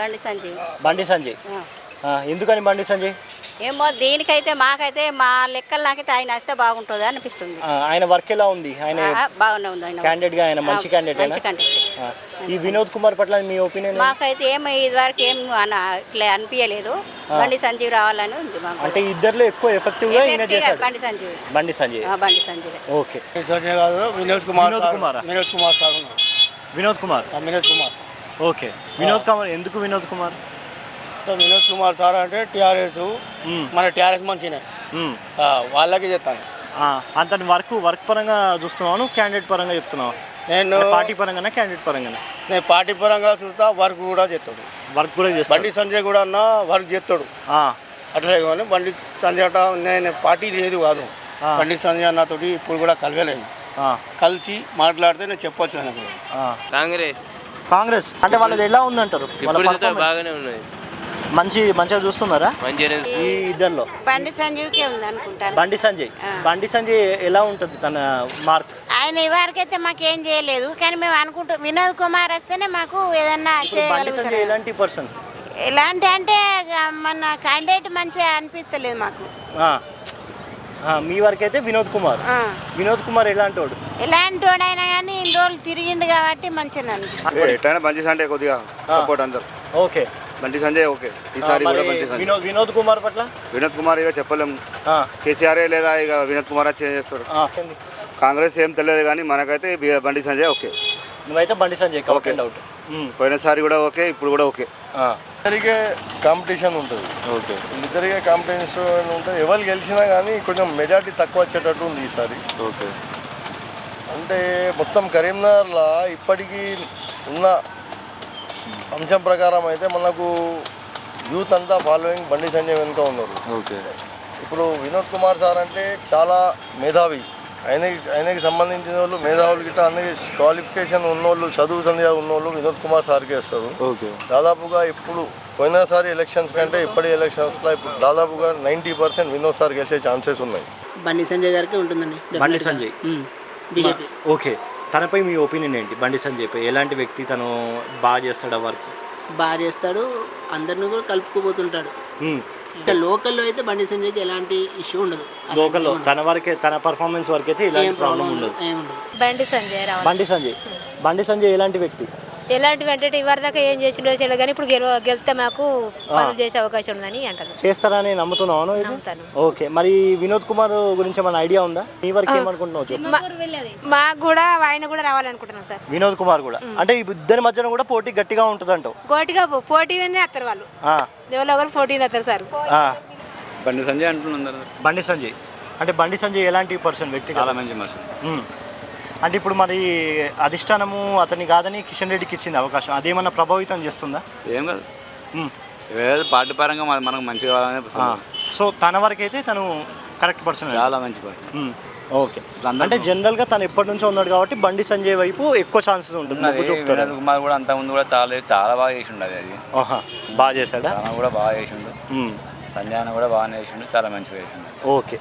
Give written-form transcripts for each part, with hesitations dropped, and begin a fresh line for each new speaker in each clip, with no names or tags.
బండి సంజయ్.
బండి సంజయ్. ఎందుకని బండి సంజయ్?
ఏమో దీనికైతే మాకైతే మా లెక్కలు నాకైతే ఆయన వస్తే బాగుంటుంది అనిపిస్తుంది.
ఆయన వర్క్ ఎలా ఉంది? ఆయన
బాగానే ఉంది. ఆయన
క్యాండిడేట్ గా ఆయన మంచి క్యాండిడేట్. ఈ వినోద్ కుమార్ పట్ల మీ ఒపీనియన్?
మాకైతే ఏమో ఇదివరకు ఏం ఇట్లా అనిపించలేదు. బండి సంజయ్ రావాలని ఉంది మాకు.
అంటే ఇద్దరిలో ఎక్కువ ఎఫెక్టివ్ గా ఈయన చేశాడు.
బండి సంజయ్.
బండి సంజయ్.
బండి సంజయ్.
ఓకే.
సంజయ్ కాదు, వినోద్ కుమార్. వినోద్ కుమార్ సార్.
వినోద్ కుమార్.
వినోద్ కుమార్.
ఓకే. వినోద్ కుమార్ ఎందుకు వినోద్ కుమార్?
వినోద్ కుమార్ సార్ అంటే టీఆర్ఎస్, మన టీఆర్ఎస్ మంచినే వాళ్ళకి చెప్తాను.
అంత వర్క్ పరంగా చూస్తున్నాను, క్యాండిడేట్ పరంగా చెప్తున్నావు? నేను పార్టీ పరంగా క్యాండిడేట్ పరంగా?
నేను పార్టీ పరంగా చూస్తా, వర్క్ కూడా చేస్తాడు.
వర్క్ కూడా చేస్తాడు.
బండి సంజయ్ కూడా అన్న వర్క్ చేస్తాడు. అట్లే కానీ బండి సంజయ్ అట నేను పార్టీ లేదు కాదు. బండి సంజయ్ అన్నతోటి ఇప్పుడు కూడా కలవలేను. కలిసి మాట్లాడితే నేను చెప్పొచ్చు ఆయనకు.
కాంగ్రెస్ అంటే వాళ్ళది ఎలా ఉందంటారు?
బాగానే ఉన్నది.
మంచిగా చూస్తున్నారా? ఈ ఇద్దరిలో
బండి సంజయ్కే ఉంది అనుకుంటాను.
బండి సంజయ్ ఎలా ఉంటుంది తన మార్క్?
ఆయన ఇవరకైతే మాకేం చేయలేదు, కానీ మేము అనుకుంటాం వినోద్ కుమార్ వస్తేనే మాకు ఏదన్నా చేయగలుగుతారు.
ఎలాంటి పర్సన్?
ఎలాంటి అంటే మన క్యాండిడేట్ మంచిగా అనిపించలేదు మాకు.
మీ వరకు అయితే వినోద్ కుమార్ ఎలాంటి వాడు?
ఎలాంటి వాడైనా కానీ ఇన్ని రోజులు తిరిగిండు కాబట్టి మంచిగా అనిపిస్తుంది.
బండి సంజయ్ కొద్దిగా సపోర్ట్ అందరు.
ఓకే.
బండి సంజయ్ ఓకే. ఈసారి
వినోద్ కుమార్ పట్ల?
వినోద్ కుమార్ ఇక చెప్పలేము. కేసీఆర్ లేదా ఇక వినోద్ కుమార్ చేంజ్ చేస్తాడు. కాంగ్రెస్ ఏం తెలియదు కానీ మనకైతే బండి సంజయ్ ఓకే.
నువ్వైతే బండి సంజయ్ ఓకే. డౌట్.
పోయినసారి కూడా ఓకే, ఇప్పుడు కూడా ఓకే.
ఇద్దరికే కాంపిటీషన్ ఉంటుంది.
ఓకే.
ఇద్దరికే కాంపిటీషన్ ఉంటుంది. ఎవరు గెలిచినా కానీ కొంచెం మెజార్టీ తక్కువ వచ్చేటట్టు ఉంది ఈసారి.
ఓకే.
అంటే మొత్తం కరీంనగర్లో ఇప్పటికీ ఉన్న అంశం ప్రకారం అయితే మనకు యూత్ అంతా ఫాలోయింగ్ బండి సంజయ్ వెనుక ఉన్నారు.
ఓకే.
ఇప్పుడు వినోద్ కుమార్ సార్ అంటే చాలా మేధావి. ఆయనకి సంబంధించిన వాళ్ళు మేధావులు గిట్ట అన్ని క్వాలిఫికేషన్ ఉన్నోళ్ళు, చదువు సంధ్య ఉన్నోళ్ళు వినోద్ కుమార్ సార్కి వేస్తారు.
ఓకే.
దాదాపుగా ఇప్పుడు పోయినసారి ఎలక్షన్స్ కంటే ఇప్పటి ఎలక్షన్స్లో ఇప్పుడు దాదాపుగా 90% వినోద్ సార్ గెలిచే ఛాన్సెస్ ఉన్నాయి.
బండి సంజయ్ గారికి ఉంటుందండి.
బండి సంజయ్ బీజేపీ. ఓకే. తనపై మీ ఒపీనియన్ ఏంటి? బండి సంజయ్ పై ఎలాంటి వ్యక్తి? తను బాగా చేస్తాడు, వర్క్
బాగా చేస్తాడు, అందరిని కూడా కలుపుకోబోతుంటాడు. ఇంకా లోకల్లో అయితే బండి సంజయ్కి ఎలాంటి ఇష్యూ ఉండదు.
లోకల్లో తన పర్ఫార్మెన్స్ వరకు అయితే ఎలాంటి ప్రాబ్లం ఉండదు. బండి సంజయ్ ఎలాంటి వ్యక్తి?
ఎలాంటివి అంటే ఇవరిదాకా ఏం చేసిండో చేయలేదు, కానీ ఇప్పుడు గెలిస్తే మాకు పనులు చేసే అవకాశం ఉందని అంటారు.
చేస్తారని నమ్ముతున్నాను. ఓకే. మరి వినోద్ కుమార్ గురించి ఏమైనా ఐడియా ఉందా? మీ వరకు ఏమనుకుంటున్నావు?
మాకు కూడా ఆయన కూడా రావాలనుకుంటున్నాం సార్.
వినోద్ కుమార్ కూడా అంటే ఇద్దరి మధ్యన కూడా పోటీ గట్టిగా ఉంటుంది అంటావు?
పోటీ వస్తారు వాళ్ళు, ఎవరో ఒకరు పోటీ వస్తారు సార్.
బండి సంజయ్ అంటున్నారు.
బండి సంజయ్ అంటే బండి సంజయ్ ఎలాంటి పర్సన్ వ్యక్తి?
చాలా మంచి మనిషి.
అంటే ఇప్పుడు మరి అధిష్టానము అతన్ని కాదని కిషన్ రెడ్డికి ఇచ్చింది అవకాశం, అదేమన్నా ప్రభావితం చేస్తుందా?
ఏం కాదు, పార్టీ పరంగా మనకు మంచిగా.
సో తన వరకు అయితే తను కరెక్ట్ పర్సన్,
చాలా మంచి పర్సన్.
ఓకే. అంటే జనరల్గా తను ఎప్పటి నుంచో ఉన్నాడు కాబట్టి బండి సంజయ్ వైపు ఎక్కువ ఛాన్సెస్ ఉంటుంది.
వినోద్ కుమార్ కూడా అంతకుముందు కూడా చాలా బాగా చేసిండు. అది
బాగా చేశాడా?
తన కూడా బాగా చేసిండు. సంజయ్ కూడా బాగానే చేసిండు, చాలా మంచిగా చేసిండు.
ఓకే.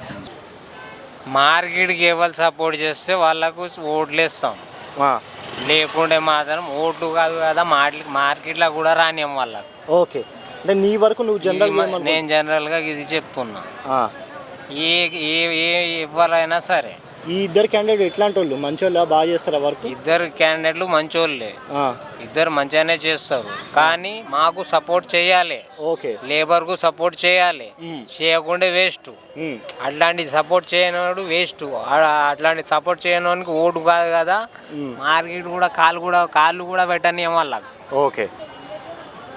మార్కెట్కి ఎవరు సపోర్ట్ చేస్తే వాళ్ళకు ఓట్లు వేస్తాం, లేకుంటే మాత్రం ఓట్లు కాదు కదా మార్కెట్లో కూడా రానియం వాళ్ళకు.
ఓకే. అంటే నీ వరకు నువ్వు జనరల్?
నేను జనరల్గా ఇది చెప్తున్నా, ఎవరైనా సరే
ఈ ఇద్దరు క్యాండిడేట్ ఎట్లాంటి వాళ్ళు? మంచోళ్ళ, బాగా చేస్తారా వర్క్?
ఇద్దరు క్యాండిడేట్లు మంచోళ్ళే, ఇద్దరు మంచిగానే చేస్తారు, కానీ మాకు సపోర్ట్ చేయాలి.
ఓకే.
లేబర్కు సపోర్ట్ చేయాలి, చేయకుండా వేస్ట్. అట్లాంటి సపోర్ట్ చేయనోడు వేస్ట్. అట్లాంటి సపోర్ట్ చేయనోనికి ఓటు కాదు కదా, మార్కెట్ కూడా కాళ్ళు కూడా పెట్టని వాళ్ళకు.
ఓకే.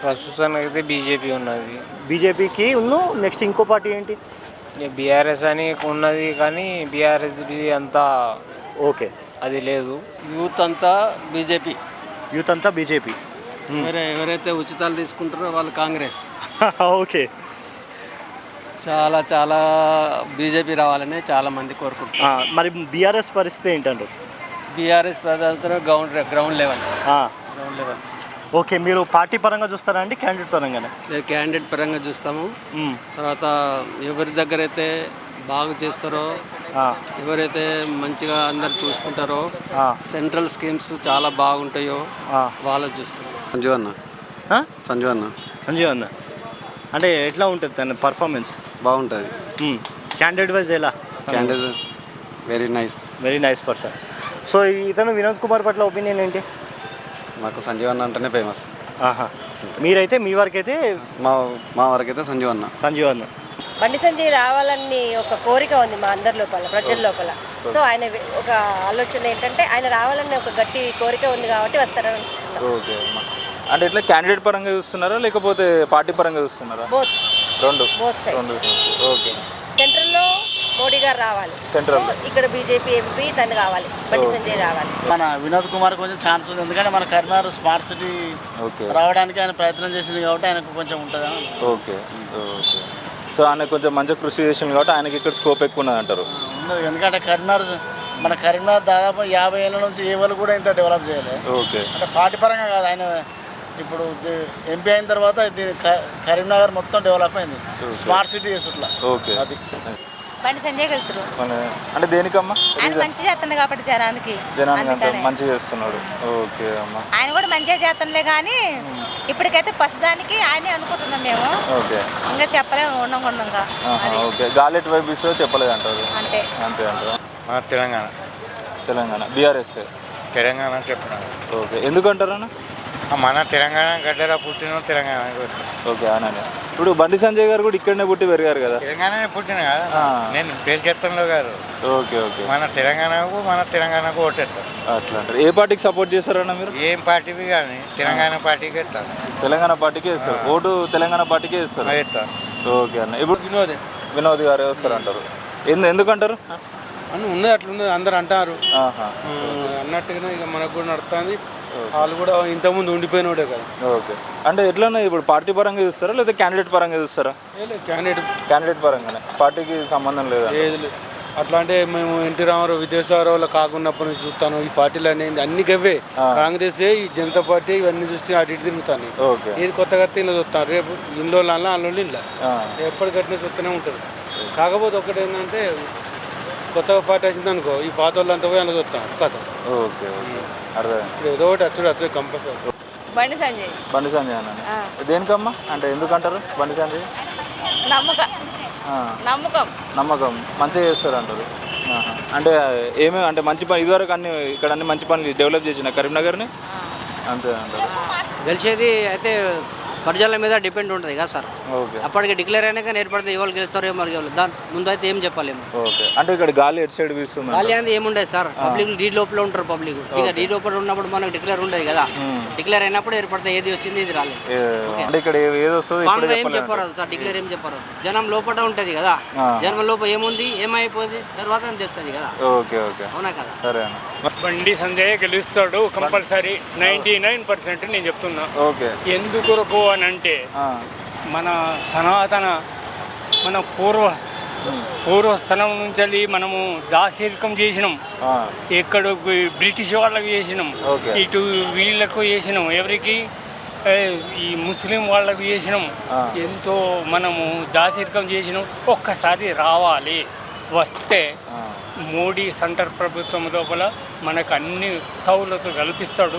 ప్రస్తుతానికి అయితే బీజేపీ ఉన్నది.
బీజేపీకి నెక్స్ట్ ఇంకో పార్టీ ఏంటి?
బీఆర్ఎస్ అని ఉన్నది, కానీ బీఆర్ఎస్ అంతా
ఓకే
అది లేదు.
యూత్ అంతా బీజేపీ. ఎవరైతే ఉచితాలు తీసుకుంటారో వాళ్ళు కాంగ్రెస్.
ఓకే.
చాలా బీజేపీ రావాలని చాలా మంది కోరుకుంటున్నారు.
మరి బీఆర్ఎస్ పరిస్థితి ఏంటంటారు?
బీఆర్ఎస్ ప్రధాన గ్రౌండ్ లెవెల్.
ఓకే. మీరు పార్టీ పరంగా చూస్తారా అండి, క్యాండిడేట్ పరంగానే?
క్యాండిడేట్ పరంగా చూస్తాము. తర్వాత ఎవరి దగ్గర అయితే బాగా చేస్తారో, ఎవరైతే మంచిగా అందరు చూసుకుంటారో, సెంట్రల్ స్కీమ్స్ చాలా బాగుంటాయో వాళ్ళు చూస్తారు.
సంజీవ్ అన్న
సంజీవ్ అన్న అంటే ఎట్లా ఉంటుంది తన పర్ఫార్మెన్స్?
బాగుంటుంది.
క్యాండిడేట్ వైజ్ ఎలా?
Candidate very nice
person. So ఇతను వినోద్ కుమార్ పట్ల ఒపీనియన్ ఏంటి?
మాకు సంజీవ్ అన్న అంటేనే ఫేమస్.
మీరైతే మీ వరకు అయితే
మా వరకు అయితే సంజీవ్ అన్న.
బండి సంజయ్ రావాలని ఒక కోరిక ఉంది మా అందరి లోపల, ప్రజల లోపల. సో ఆయన ఒక ఆలోచన ఏంటంటే ఆయన రావాలని ఒక గట్టి కోరిక ఉంది కాబట్టి వస్తారని.
ఓకే అమ్మా. అంటే ఇట్లా క్యాండిడేట్ పరంగా చూస్తున్నారా లేకపోతే పార్టీ పరంగా చూస్తున్నారా?
Both sides.
ఓకే.
సెంట్రల్లో మోడీ గారు రావాలి, ఇక్కడ బీజేపీ ఎంపీ తను కావాలి, బండి సంజయ్ రావాలి.
మన వినోద్ కుమార్ కొంచెం ఛాన్స్ ఉంది, ఎందుకంటే మన కరీంనగర్ స్మార్ట్ సిటీ రావడానికి ఆయన ప్రయత్నం చేసింది కాబట్టి ఆయనకు కొంచెం ఉంటుంది.
ఓకే. సో ఆయన కొంచెం మంచిగా కృషి చేసింది కాబట్టి ఆయనకి ఇక్కడ స్కోప్ ఎక్కువ ఉన్నది అంటారు.
ఎందుకంటే మన కరీంనగర్ దాదాపు 50 ఏళ్ళ నుంచి ఏ వాళ్ళు కూడా ఇంత డెవలప్ చేయలేదు.
ఓకే.
అంటే పార్టీ పరంగా కాదు, ఆయన ఇప్పుడు ఎంపీ అయిన తర్వాత కరీంనగర్ మొత్తం డెవలప్ అయింది, స్మార్ట్ సిటీ చేసుట్లా.
ఓకే.
అది
బండి సంజయ్ వెళ్తారు.
అంటే దేనికమ్మా?
ఆయన మంచి చేస్తున్నాడు కాబట్టి జనానికి
మంచిగా చేస్తున్నాడు. ఓకే అమ్మా.
ఆయన కూడా మంచిగా చేస్తుండే కానీ ఇప్పటికైతే ప్రస్తుతానికి ఆయనే అనుకుంటున్నాం మేము.
ఓకే.
ఇంకా చెప్పలేము ఉండగా.
ఓకే. గాలెట్ వైబ్ ఇస్తే చెప్పలేదు అంటారు.
అంతే
అంటారు.
మన
తెలంగాణ బీఆర్ఎస్
తెలంగాణ చెప్పిన.
ఓకే. ఎందుకంటారు అన్న?
మన తెలంగాణ గడ్డలో పుట్టిన తెలంగాణ.
ఓకే అన్న. ఇప్పుడు బండి సంజయ్ గారు కూడా ఇక్కడనే పుట్టి పెరిగారు కదా?
తెలంగాణనే పుట్టిన కదా నేను, పేరుచెత్తంలో గారు.
ఓకే.
మన తెలంగాణకు ఓటేస్తాం.
అట్లా అంటారు. ఏ పార్టీకి సపోర్ట్ చేస్తారన్న మీరు?
ఏం పార్టీవి కానీ తెలంగాణ పార్టీకి వేస్తాను.
తెలంగాణ పార్టీకే వేస్తారు. ఓటు తెలంగాణ పార్టీకే వేస్తారు. ఓకే అన్న. ఇప్పుడు వినోద్ గారు వస్తారు అంటారు. ఎందుకంటారు?
అని ఉన్నది అట్లున్నది అందరు అంటారు అన్నట్టుగానే ఇక మనకు కూడా నడుస్తుంది. వాళ్ళు కూడా ఇంతకుముందు ఉండిపోయినోడే కదా.
ఓకే. అంటే ఎట్లన్నా ఇప్పుడు పార్టీ పరంగా చూస్తారా లేదా క్యాండిడేట్ పరంగా చూస్తారా? క్యాండిడేట్ పరంగానే, పార్టీకి సంబంధం లేదా?
అట్లా అంటే మేము ఎన్టీ రామారావు విద్యాసాగరావులో కాకున్నప్పటి నుంచి చూస్తాను. ఈ పార్టీలు అనేది అన్ని గవ్వే, కాంగ్రెస్ ఈ జనతా పార్టీ ఇవన్నీ చూసి అటు ఇటు తిరుగుతాను. ఏది కొత్తగా ఇలా చూస్తాను, రేపు ఇంట్లో అందులో ఇలా ఎప్పటికట్టినా చూస్తూనే ఉంటుంది. కాకపోతే ఒకటి ఏంటంటే కొత్తగా పార్టీ వచ్చింది అనుకో, ఈ పాత వాళ్ళంతా పోయి అందులో చూస్తాం కథ.
ఓకే. అర్థం.
ఏదో ఒకటి వచ్చుడు కంపల్సరీ.
బండి సంజయ్
అన్న. దేనికమ్మా? అంటే ఎందుకంటారు బండి సంజయ్? నమ్మకం మంచిగా చేస్తారు అంటారు. అంటే ఏమేమి అంటే మంచి పని ఇదివరకు ఇక్కడ అన్ని మంచి పనులు డెవలప్ చేసిన కరీంనగర్ని అంతే అంటారు.
గెలిచేది అయితే ప్రజల మీద డిపెండ్ ఉంటుంది కదా సార్.
ఓకే.
అప్పటికి డిక్లేర్ అయినాక ఏర్పడితే ఎవరు గెలుస్తారో ఏమో దాని ముందు అయితే ఏం చెప్పలేము.
ఓకే. అంటే ఇక్కడ గాలి ఎటు సైడ్ వీస్తుంది?
గాలి అనేది ఏముండదు సార్, పబ్లిక్ డీ లోపల ఉంటారు. పబ్లిక్ ఇక డీ లోపల ఉన్నప్పుడు మనకు డిక్లేర్ ఉండదు కదా. డిక్లేర్ అయినప్పుడు ఏర్పడితే ఏది వచ్చింది ఇది రాలేదు.
అంటే ఇక్కడ ఏది వస్తుంది
ఏం చెప్పరాదు సార్, డిక్లేర్ ఏం చెప్పరాదు. జనం లోపల ఉంటది కదా, జనం లోపల ఏముంది ఏమైపోయింది తర్వాత తెలుస్తుంది కదా.
ఓకే.
అవునా కదా?
సరే అన్న.
బండి సంజయ్ గెలుస్తాడు కంపల్సరీ 99% నేను చెప్తున్నా.
ఓకే.
ఎందుకొరకు అని అంటే మన సనాతన మన పూర్వస్థలం నుంచి మనము దాసరికం చేసినాం. ఎక్కడ బ్రిటిష్ వాళ్ళకి చేసినాం, ఇటు వీళ్ళకు చేసినాం, ఎవరికి ఈ ముస్లిం వాళ్ళకు చేసినాం. ఎంతో మనము దాసరికం చేసినాం. ఒక్కసారి రావాలి, వస్తే మోడీ సెంటర్ ప్రభుత్వం లోపల మనకు అన్ని సౌలతులు కల్పిస్తాడు,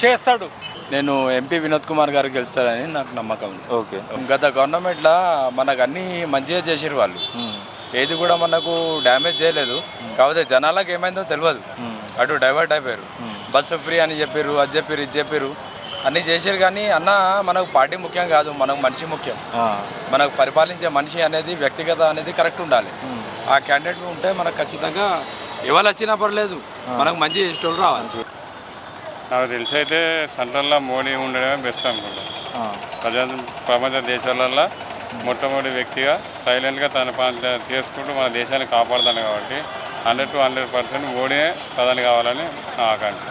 చేస్తాడు.
నేను ఎంపీ వినోద్ కుమార్ గారు గెలుస్తారని నాకు నమ్మకం ఉంది.
ఓకే.
గత గవర్నమెంట్లో మనకు అన్నీ మంచిగా చేసారు వాళ్ళు, ఏది కూడా మనకు డ్యామేజ్ చేయలేదు. కాకపోతే జనాలకు ఏమైందో తెలియదు, అటు డైవర్ట్ అయిపోయారు. బస్సు ఫ్రీ అని చెప్పారు, అది చెప్పారు, ఇది చెప్పారు, అన్నీ చేశారు. కానీ అన్న మనకు పార్టీ ముఖ్యం కాదు, మనకు మనిషి ముఖ్యం. మనకు పరిపాలించే మనిషి అనేది వ్యక్తిగత అనేది కరెక్ట్ ఉండాలి. ఆ క్యాండిడేట్ ఉంటే మనకు ఖచ్చితంగా ఎవరు వచ్చినా పర్లేదు, మనకు మంచి చేసేటోళ్ళు రావాలి.
నాకు తెలిసి అయితే సెంట్రల్లో మోడీ ఉండడమే బెస్ట్ అనుకుంటాను. ప్రపంచ దేశాలలో మొట్టమొదటి వ్యక్తిగా సైలెంట్గా తన పని చేసుకుంటూ మన దేశాన్ని కాపాడుతాను కాబట్టి 100% మోడీనే ప్రధాని కావాలని నా ఆకాంక్ష.